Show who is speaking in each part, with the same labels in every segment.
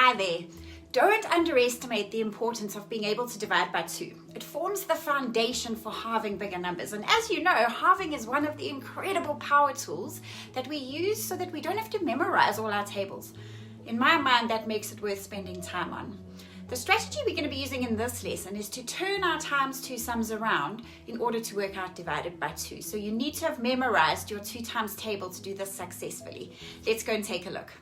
Speaker 1: Hi there. Don't underestimate the importance of being able to divide by 2. It forms the foundation for halving bigger numbers. And as you know, halving is one of the incredible power tools that we use so that we don't have to memorize all our tables. In my mind, that makes it worth spending time on. The strategy we're going to be using in this lesson is to turn our times 2 sums around in order to work out divided by 2. So you need to have memorized your 2 times table to do this successfully. Let's go and take a look.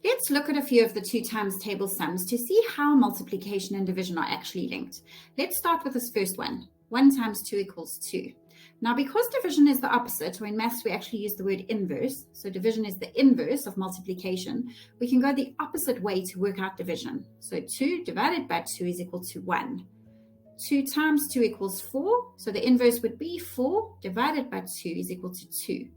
Speaker 1: Let's look at a few of the 2 times table sums to see how multiplication and division are actually linked. Let's start with this first one. 1 times 2 equals 2. Now, because division is the opposite, or in maths we actually use the word inverse, so division is the inverse of multiplication, we can go the opposite way to work out division. So 2 divided by 2 is equal to 1. 2 times 2 equals 4, so the inverse would be 4 divided by 2 is equal to 2.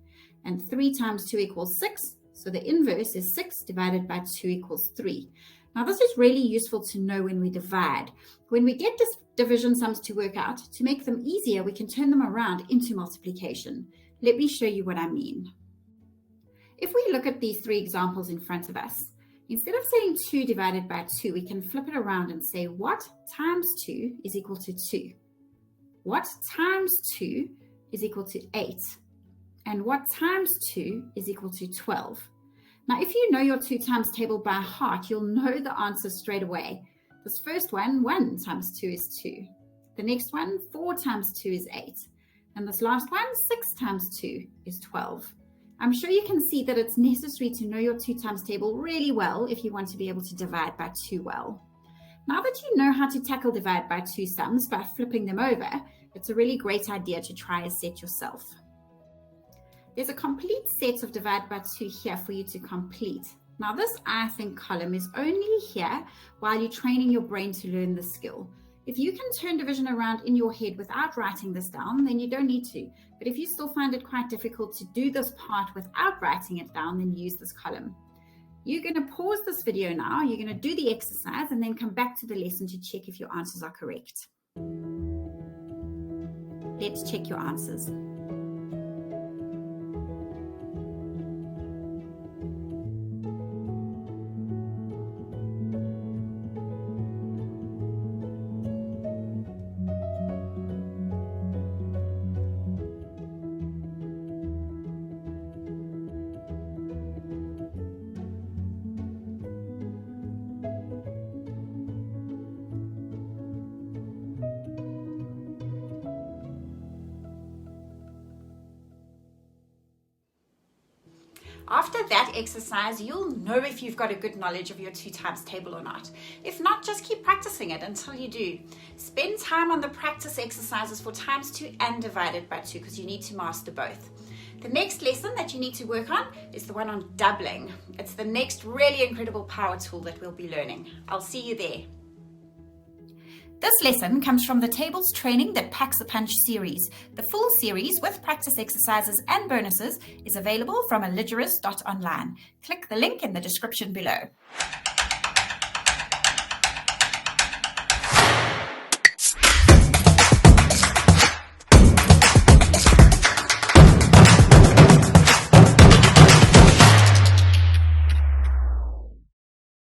Speaker 1: And 3 times 2 equals 6. So the inverse is 6 divided by 2 equals 3. Now this is really useful to know when we divide. When we get this division sums to work out, to make them easier, we can turn them around into multiplication. Let me show you what I mean. If we look at these 3 examples in front of us, instead of saying 2 divided by 2, we can flip it around and say what times 2 is equal to 2? What times 2 is equal to 8? And what times 2 is equal to 12? Now, if you know your 2 times table by heart, you'll know the answer straight away. This first one, 1 times 2 is 2. The next one, 4 times 2 is 8. And this last one, 6 times 2 is 12. I'm sure you can see that it's necessary to know your 2 times table really well if you want to be able to divide by 2 well. Now that you know how to tackle divide by 2 sums by flipping them over, it's a really great idea to try a set yourself. There's a complete set of divide by 2 here for you to complete. Now this I think column is only here while you're training your brain to learn the skill. If you can turn division around in your head without writing this down, then you don't need to. But if you still find it quite difficult to do this part without writing it down, then use this column. You're going to pause this video now, you're going to do the exercise and then come back to the lesson to check if your answers are correct. Let's check your answers. After that exercise, you'll know if you've got a good knowledge of your 2 times table or not. If not, just keep practicing it until you do. Spend time on the practice exercises for times 2 and divided by 2 because you need to master both. The next lesson that you need to work on is the one on doubling. It's the next really incredible power tool that we'll be learning. I'll see you there. This lesson comes from the Tables Training That Packs a Punch series. The full series with practice exercises and bonuses is available from aligerous.online. Click the link in the description below.